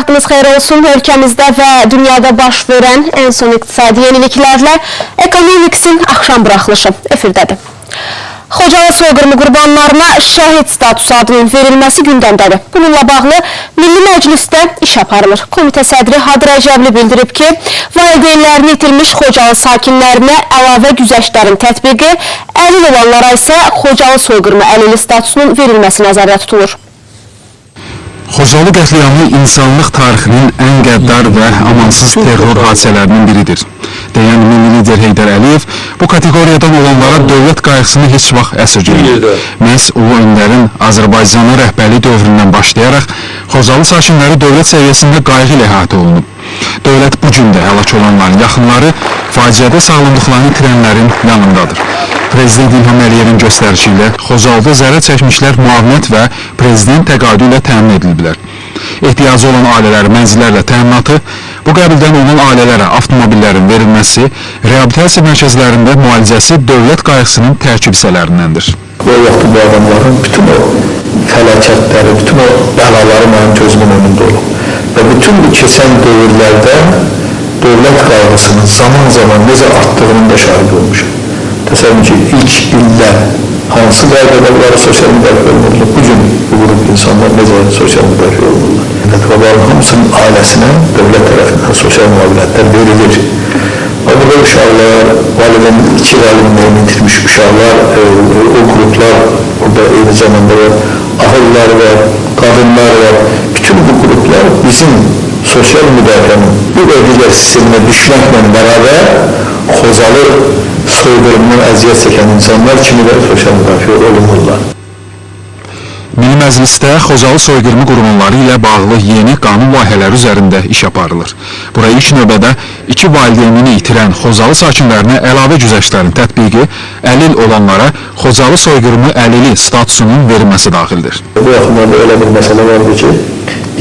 vaxtınız xeyir olsun. Ölkəmizdə və dünyada baş verən ən son iqtisadi yeniliklərlə Economics'in axşam buraxılışı efirdədir. Xocalı soyqırımı qurbanlarına şəhid statusu adının verilməsi gündəmdədir. Bununla bağlı Milli Məclisdə iş aparılır. Komitə sədri Hadir Əcəvli bildirib ki, valideynlərini itirmiş Xocalı sakinlərinə əlavə güzəştlərin tətbiqi, əlil olanlara isə Xocalı soyqırımı əlili statusunun verilməsi nəzərdə tutulur. Xocalı qətliamı insanlıq tarixinin ən qəddar və amansız terror hadisələrinin biridir, deyən milli lider Heydər Əliyev bu kateqoriyadan olanlara dövlət qayğısını heç vaxt əsirgəyir. Məhz Ulu Öndərin Azərbaycanın rəhbərlik dövründən başlayaraq Xocalı sakinləri dövlət səviyyəsində qayğı ilə əhatə olunub. Dövlət bu gün də həlak olanların yaxınları faciədə sağlamlıqlarını itirənlərin yanındadır. Prezident İlham Əliyevin göstərişi ilə Xocalıda zərər çəkmişlər müavinət və prezident təqaüdü ilə təmin ediliblər. Ehtiyacı olan ailələrin mənzillərlə təminatı, bu qəbildən olan ailələrə avtomobillərin verilməsi, reabilitasiya mərkəzlərində müalicəsi dövlət qayğısının tərkib hissələrindəndir. O vaxtı bu adamların bütün o fəlakətləri, bütün o bəlaları mənim gözümün önündə olub. Və bütün bu keçən dövrlərdə dövlət qayğısının zaman necə artdığının da şahid olmuşum. Təsəvvür ki, ilk illər hansı qaydada sosial müdafiə olunurlar, bugün bu qrup insanlar necə sosial müdafiə olunurlar. Qabaların hamısının ailəsinə dövlət tərəfindən sosial müavinətlər verilir. Və burada uşaqlar, valideyn, 2 valideynlərini itirmiş uşaqlar, o qruplar, orada eyni zamanda var, ahıllar var, qadınlar var, bütün bu qruplar bizim sosial müdafiənin bu və digər sisteminə düşməklə bərabər Xocalı soyqırımından əziyyət çəkən insanlar kimi də sosial müdafiə olunurlar. Milli Məclisdə Xocalı soyqırımı qurbanları ilə bağlı yeni qanun layihələri üzərində iş aparılır. Buraya ilk növbədə 2 valideynini itirən Xocalı sakinlərinə əlavə güzəştlərin tətbiqi, əlil olanlara Xocalı soyqırımı əlili statusunun verilməsi daxildir. Bu yaxınlarda elə bir məsələ vardır ki,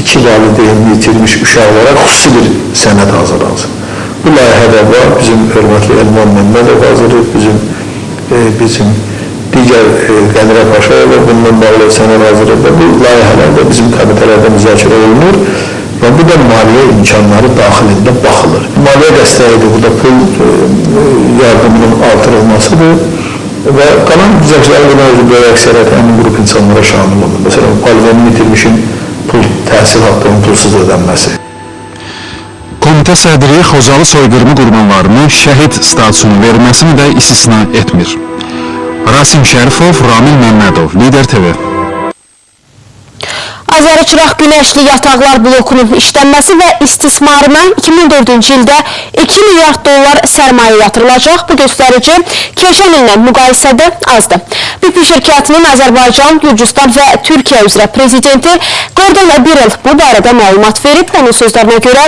2 valideynini itirmiş uşaqlara xüsusi bir sənəd hazırlansın. Bu layihədə var, bizim hörmətli Elman Məmmədov hazırlayıb, bizim digər Qənirə Paşayeva bununla bağlı sənəd hazırlayıb və bu layihələrdə bizim komitələrdə müzakirə olunur və bu da maliyyə imkanları daxilində baxılır. Maliyyə dəstəyidir, bu da pul yardımının artırılmasıdır və qalan güzəştləri buna özü böyük əksəriyyət həmin qrup insanlara şamil olunur. Məsələn, valideynini itirmişin təhsil haqqının pulsuz ödənməsi. Komitə sədri Xocalı soyqırımı qurbanlarını şəhid statusunun verilməsini də istisna etmir. Rasim Şərifov, Ramil Məmmədov, Lider TV. Azərçıraq Günəşli Yataqlar blokunun işlənməsi və istismarına 2004-cü ildə 2 milyard dollar sərmayə yatırılacaq. Bu göstərici keçən illə müqayisədə azdır. BIP şirkətinin Azərbaycan, Gürcüstan və Türkiyə üzrə prezidenti Gordon Birel bu barədə məlumat verib. Onun sözlərinə görə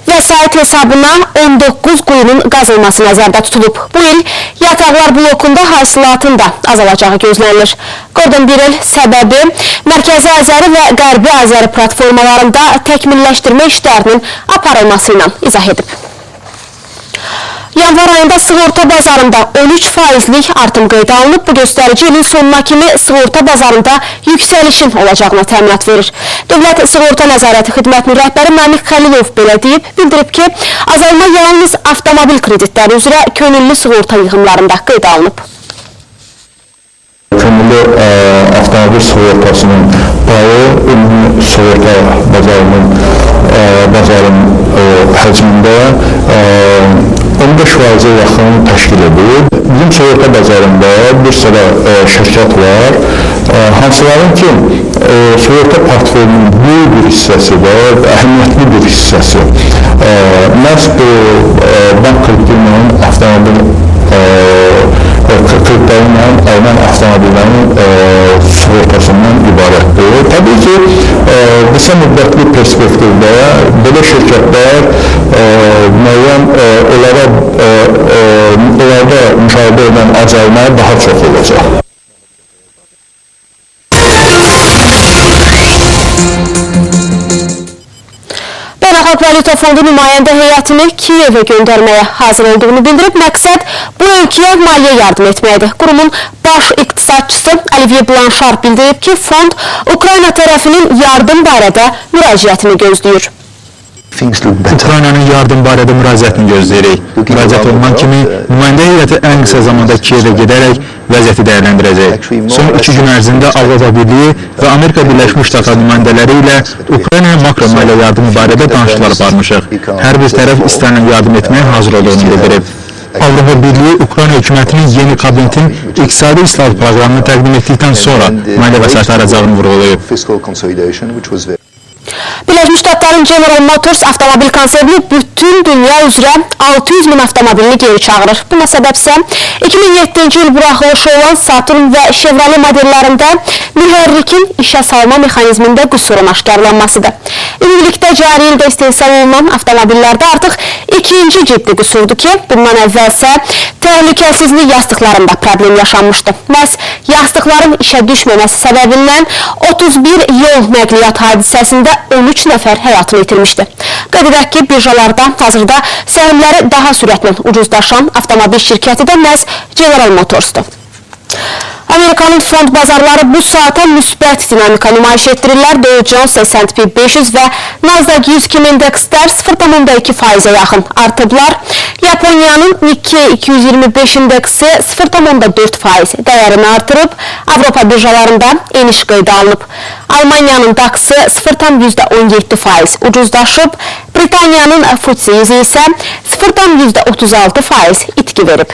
vəsait hesabına 19 quyunun qazılması nəzərdə tutulub. Bu il Yataqlar blokunda hasilatın da azalacağı gözlənilir. Gordon Birel səbəbi Mərkəzi Azəri və Qərbi Azəri platformalarında təkmilləşdirmə işlərinin aparılması ilə izah edib. Yanvar ayında sığorta bazarında 13%lik artım qeydə alınıb. Bu göstərici ilin sonuna kimi sığorta bazarında yüksəlişin olacağına təminat verir. Dövlət Sığorta Nəzarəti Xidmətinin rəhbəri Məmik Xəlilov belə deyib, bildirib ki, azalma yalnız avtomobil kreditləri üzrə könüllü sığorta yığımlarında qeydə alınıb. Könüllü avtomobil sığortasının bağı ümumi sığorta bazarının həcmində 15%-ə yaxın təşkil edir. Bizim sığorta bazarında bir sıra şirkət var, hansıların ki, sığorta portföyünün böyük bir hissəsi və əhəmiyyətli bir hissəsi məhz bu bank kreditinin avtomobil kreditlərlə alınan avtomobillərin sığortasından ibarətdir. Təbii ki, qısa müddətli perspektivdə belə şirkətlər müəyyən onlarda müşahidə edən azalma daha çox olacaq. Beynəlxalq Valyuta Fondu nümayəndə heyətini Kiyevə göndərməyə hazır olduğunu bildirib. Məqsəd bu ölkəyə maliyyə yardım etməkdir. Qurumun baş iqtisadçısı Olivier Blanchard bildirib ki, fond Ukrayna tərəfinin yardım barədə müraciətini gözləyir. Ukraynanın yardım barədə müraciətini gözləyirik. Müraciət olunan kimi nümayəndə heyəti ən qısa zamanda Kiyevə gedərək vəziyyəti dəyərləndirəcək. Son 2 gün ərzində Avropa Birliyi və Amerika Birləşmiş Ştatları nümayəndələri ilə Ukraynaya makro maliyyə yardımı barədə danışıqlar aparmışıq. Hər bir tərəf istənilən yardım etməyə hazır olduğunu bildirib. Avropa Birliyi Ukrayna hökumətinin yeni kabinetin iqtisadi islahat proqramını təqdim etdikdən sonra maliyyə vəsaiti aracağını vurğulayıb. Birləşmiş Ştatların General Motors avtomobil konserni bütün dünya üzrə 600 min avtomobilini geri çağırır. Buna səbəbsə 2007-ci il buraxılışı olan Saturn və Chevrolet modellərində mühərrikin işə salma mexanizmində qüsurun aşkarlanmasıdır. Ümumilikdə cari ildə istehsal olunan avtomobillərdə artıq ikinci ciddi qüsurdur ki, bundan əvvəlsə təhlükəsizlik yastıqlarında problem yaşanmışdı. Məhz yastıqların işə düşməməsi səbəbindən 31 yol nəqliyyat hadisəsində 13 nəfər həyatını itirmişdi. Qeyd edək ki, birjalarda hazırda səhmləri daha sürətlə ucuzlaşan avtomobil şirkəti də məhz General Motors'dur. Amerikanın fond bazarları bu saata müsbət dinamika nümayiş etdirirlər. Dow Jones, S&P 500 və Nasdaq 100 kimi indekslər 0,2%-ə yaxın artıblar. Yaponiyanın Nikkei 225 indeksi 0,4% dəyərini artırıb. Avropa birjalarında eniş qeydə alınıb. Almaniyanın DAX-ı 0,17% ucuzlaşıb. Britaniyanın FTSE 100 isə 0,36% itki verib.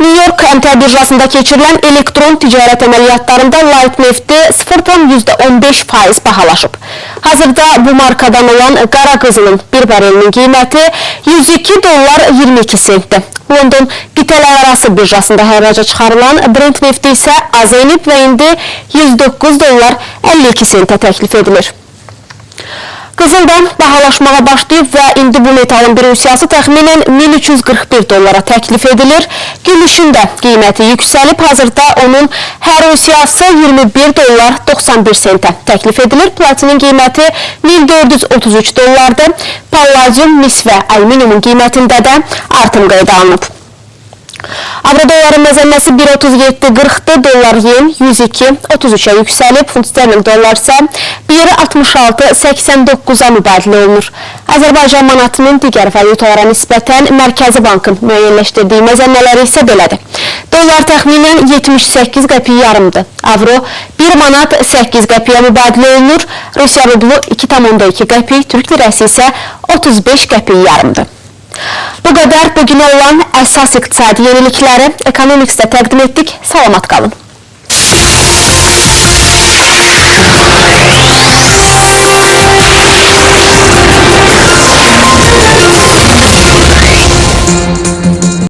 New York əmtia birjasında keçirilən elektron ticarət əməliyyatlarında light nefti 0,15% bahalaşıb. Hazırda bu markadan olan qara qızılın bir bərelinin qiyməti 102 dollar 22 sentdir. London qitələr arası birjasında hərraca çıxarılan Brent nefti isə az enib və indi 109 dollar 52 sentə təklif edilir. Qızıldan bahalaşmağa başlayıb və indi bu metalın bir unsiyası təxminən 1341 dollara təklif edilir. Gümüşün də qiyməti yüksəlib, hazırda onun hər unsiyası 21 dollar 91 sentə təklif edilir. Platinin qiyməti 1433 dollardır. Palladium, mis və alüminiumun qiymətində də artım qeydə alınıb. Avro dolların məzəmməsi 1.37.40'dır, dollar yen 102.33'ə yüksəlib, funt sterling dollar isə 1.66.89'a mübadilə olunur. Azərbaycan manatının digər valyutalara nisbətən Mərkəzi Bankın müəyyənləşdirdiyi məzəmmələri isə belədir. Dollar təxminən 78 qəpik yarımdır. Avro 1 manat 8 qəpiyə mübadilə olunur. Rusiya rublu 2,2 qəpik, Türk lirəsi isə 35 qəpik yarımdır. Bu qədər bugünə olan əsas iqtisadi yenilikləri Economics'də təqdim etdik. Salamat qalın.